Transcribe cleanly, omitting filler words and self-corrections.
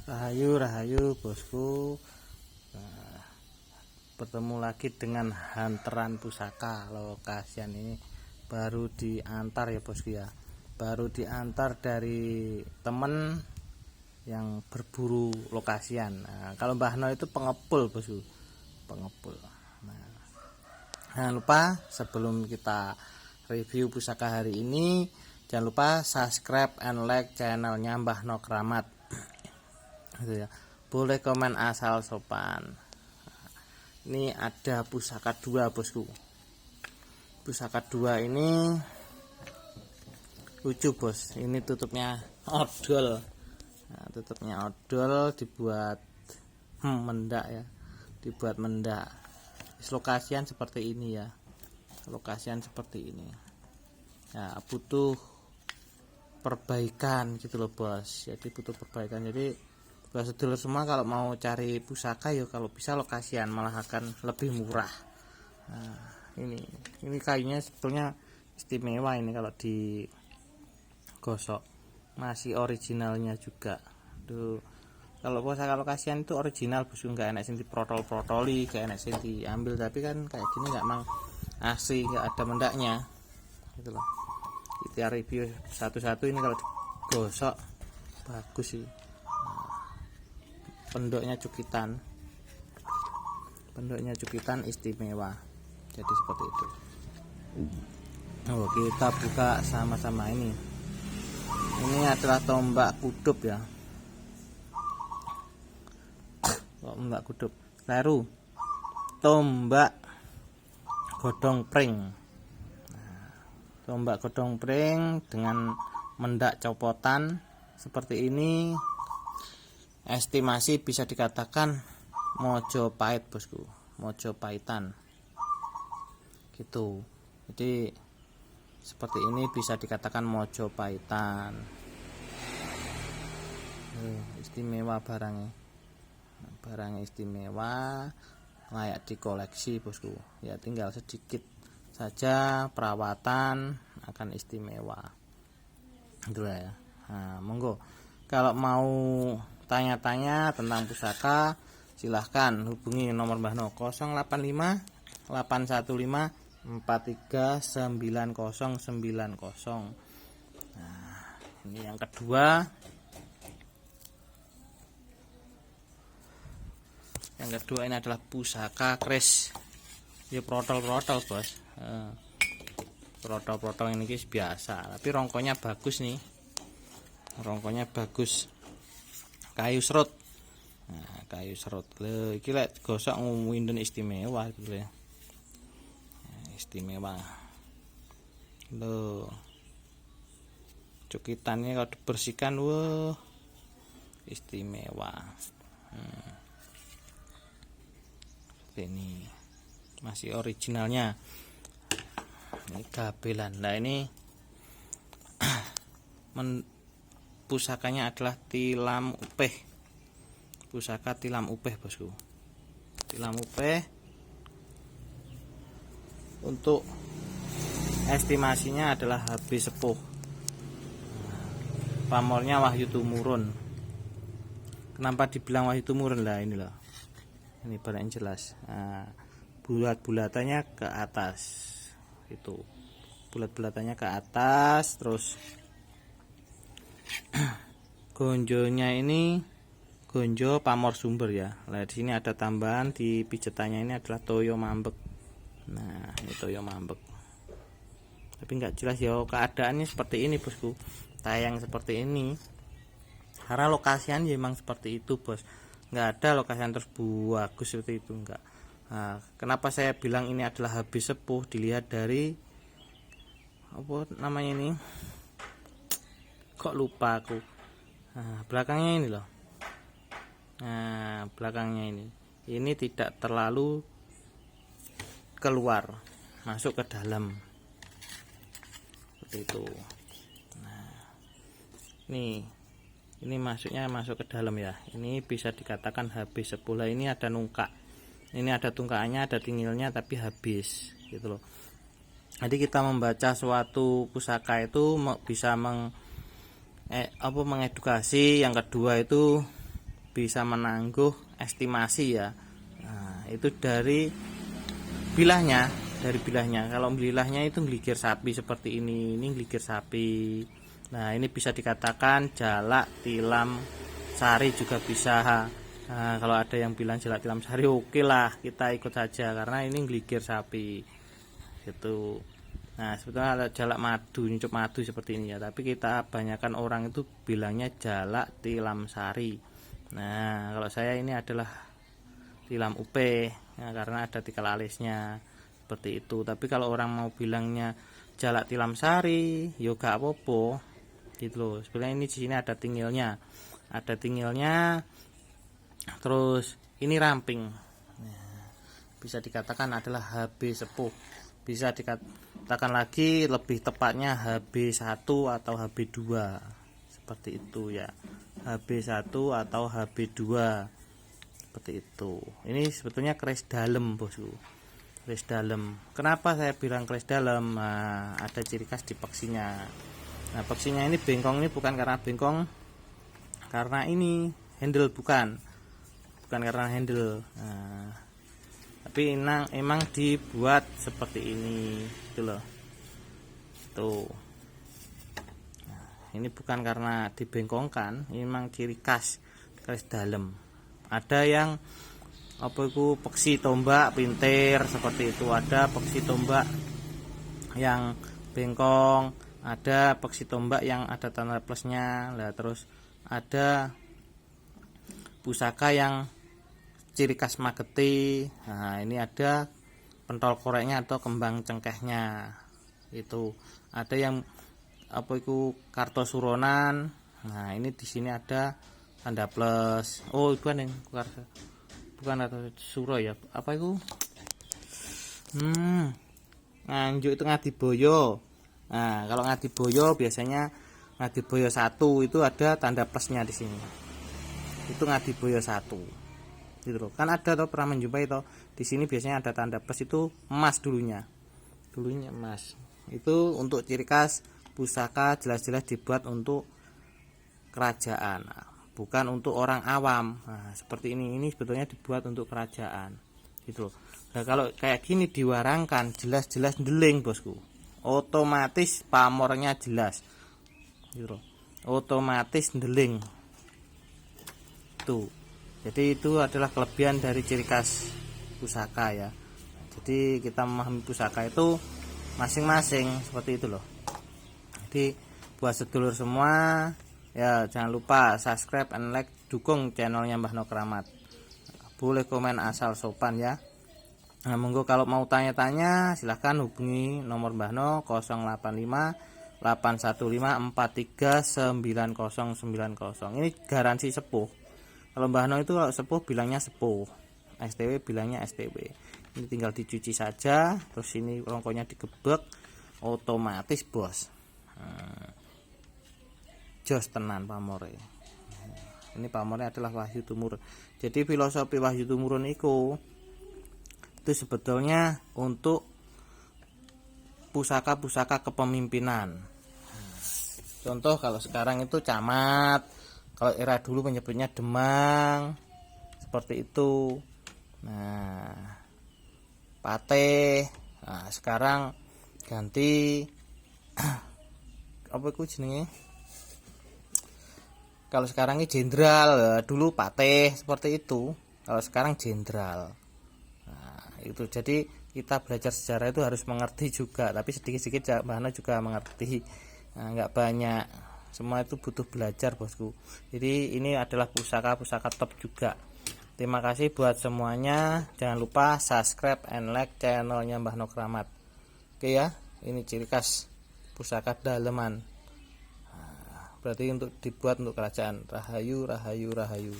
Rahayu, rahayu bosku. Bertemu lagi dengan Hunteran Pusaka. Lokasian ini baru diantar ya bosku ya. Baru diantar dari temen yang berburu lokasian. Nah, kalau Mbah No itu pengepul bosku, pengepul. Nah, jangan lupa sebelum kita review pusaka hari ini, jangan lupa subscribe and like channelnya Mbah No Keramat. Gitu ya. Boleh komen asal sopan. Ini ada pusaka 2 bosku. Pusaka 2 ini lucu bos. Ini tutupnya odol. Nah, tutupnya odol dibuat mendak ya. Dibuat mendak. Lokasian seperti ini ya. Lokasian seperti ini. Ya, butuh perbaikan gitu loh bos. Jadi butuh perbaikan. Jadi buat sedulur semua kalau mau cari pusaka ya kalau bisa lokasian, malah akan lebih murah. Nah, ini kayunya sebetulnya istimewa ini kalau digosok. Masih originalnya juga. Tuh. Kalau pusaka lokasian itu original bos, enggak enak sing diprotol-protoli, kayak enak sing diambil, tapi kan kayak gini enggak mang asli, enggak ada mendaknya. Gitu loh. Kita review satu-satu. Ini kalau digosok bagus sih. Pendoknya cukitan istimewa, jadi seperti itu. Kita buka sama-sama. Ini adalah tombak kudup ya. Tombak kudup leru, tombak godong pring. Tombak godong pring dengan mendak copotan seperti ini. Estimasi bisa dikatakan Mojopahit bosku, Mojopahitan gitu. Jadi seperti ini bisa dikatakan Mojopahitan. Istimewa barangnya, barang istimewa, layak dikoleksi bosku. Ya tinggal sedikit saja perawatan akan istimewa. Itulah ya. Nah, monggo kalau mau tanya-tanya tentang pusaka silahkan hubungi nomor Mbah No 085 815 439090. Nah, ini yang kedua. Yang kedua ini adalah pusaka kris. Ya protol-protol bos. Protol-protol ini biasa, tapi rongkonya bagus nih. Rongkonya bagus. Kayu serut. Nah, kayu serut. Lho, iki lek gosok ngumundun istimewa gitu ya. Istimewa. Lho. Cukitannya kalau dibersihkan wah istimewa. Ini masih originalnya. Ini gabelan. Nah, ini pusakanya adalah tilam upeh. Pusaka tilam upeh bosku. Tilam upeh. Untuk estimasinya adalah habis sepuh. Pamornya Wahyu Tumurun. Kenapa dibilang Wahyu Tumurun lah, ini loh. Ini paling jelas. Nah, bulat-bulatannya ke atas. Itu. Bulat-bulatannya ke atas, terus gonjonya ini gonjo pamor sumber ya. Nah, di sini ada tambahan di pijetannya, ini adalah toyo mambek. Nah, ini toyo mambek. Tapi nggak jelas ya keadaannya seperti ini bosku. Tayang seperti ini. Karena lokasian ya memang seperti itu bos. Nggak ada lokasian terus bagus seperti itu, enggak. Nah, kenapa saya bilang ini adalah habis sepuh? Dilihat dari apa namanya ini? Kok lupa aku. Nah, belakangnya ini loh. Nah, belakangnya ini tidak terlalu keluar, masuk ke dalam seperti itu. Nah, ini masuk ke dalam ya. Ini bisa dikatakan habis sepuh. Ini ada nungkak, ini ada tungkaannya, ada tingilnya, tapi habis gitu loh. Jadi kita membaca suatu pusaka itu bisa mengedukasi. Yang kedua itu bisa menangguh estimasi ya. Nah, itu dari bilahnya, kalau bilahnya itu gligir sapi seperti ini gligir sapi. Nah, ini bisa dikatakan jalak tilam sari juga bisa. Nah, kalau ada yang bilang jalak tilam sari, oke lah, kita ikut saja karena ini gligir sapi gitu. Nah, sebetulnya ada jalak madu, nyicup madu seperti ini ya, tapi kita banyakkan orang itu bilangnya jalak tilam sari. Nah, kalau saya ini adalah tilam upe ya, karena ada tikal alisnya seperti itu. Tapi kalau orang mau bilangnya jalak tilam sari, yo gak apa-apa gitu loh. Sebenarnya ini di sini ada tingilnya, terus ini ramping. Nah, bisa dikatakan adalah HB sepuh. Bisa dikatakan lagi lebih tepatnya HB1 atau HB2 seperti itu ya. HB1 atau HB2 seperti itu. Ini sebetulnya keris dalam, bosku. Keris dalam. Kenapa saya bilang keris dalam? Nah, ada ciri khas di peksinya. Nah, peksinya ini bengkong, ini bukan karena bengkong karena ini handle, bukan karena handle. Nah, tapi emang dibuat seperti ini gitu loh. Tuh. Nah, ini bukan karena dibengkongkan, ini memang ciri khas keris dalam. Ada yang peksi tombak pintir seperti itu, ada peksi tombak yang bengkong, ada peksi tombak yang ada tanda plusnya. Nah, terus ada pusaka yang ciri khas Mageti. Nah, ini ada pentol koreknya atau kembang cengkehnya. Itu ada yang kartosuronan. Nah, ini di sini ada tanda plus. Oh, bukan atau suro ya. Apa itu? Nganjuk itu Ngadiboyo. Nah, kalau Ngadiboyo biasanya Ngadiboyo 1 itu ada tanda plusnya di sini. Itu Ngadiboyo 1. Gitu loh. Kan ada pernah menjumpai di sini biasanya ada tanda plus, itu emas dulunya emas. Itu untuk ciri khas pusaka, jelas-jelas dibuat untuk kerajaan, bukan untuk orang awam. Nah, seperti ini sebetulnya dibuat untuk kerajaan gitu loh. Nah, kalau kayak gini diwarangkan, jelas-jelas ndeling, bosku. Otomatis pamornya jelas gitu loh. Otomatis ndeling tuh. Jadi itu adalah kelebihan dari ciri khas pusaka ya. Jadi kita memahami pusaka itu masing-masing seperti itu loh. Jadi buat sedulur semua ya, jangan lupa subscribe and like, dukung channelnya Mbah No Kramat. Boleh komen asal sopan ya. Nah, monggo kalau mau tanya-tanya silahkan hubungi nomor Mbah No 085 815 439090. Ini garansi sepuh. Kalau Mbah No itu kalau sepuh bilangnya sepuh, STW bilangnya STW. Ini tinggal dicuci saja, terus ini rongkonya digebek, otomatis bos. Jos tenan pamore. Ini pamornya adalah Wahyu Tumurun. Jadi filosofi Wahyu Tumurun itu sebetulnya untuk pusaka-pusaka kepemimpinan. Contoh kalau sekarang itu camat, kalau era dulu menyebutnya demang, seperti itu. Nah, pateh. Nah, sekarang ganti apa itu jenenge? Kalau sekarang ini jenderal, dulu pateh seperti itu. Kalau sekarang jenderal. Nah, itu jadi kita belajar sejarah itu harus mengerti juga, tapi sedikit-sedikit Mbah No juga mengerti. Nah, enggak banyak. Semua itu butuh belajar, bosku. Jadi ini adalah pusaka-pusaka top juga. Terima kasih buat semuanya. Jangan lupa subscribe and like channelnya Mbah No Kramat. Oke ya, ini ciri khas pusaka daleman. Nah, berarti untuk dibuat untuk kerajaan. Rahayu, rahayu, rahayu.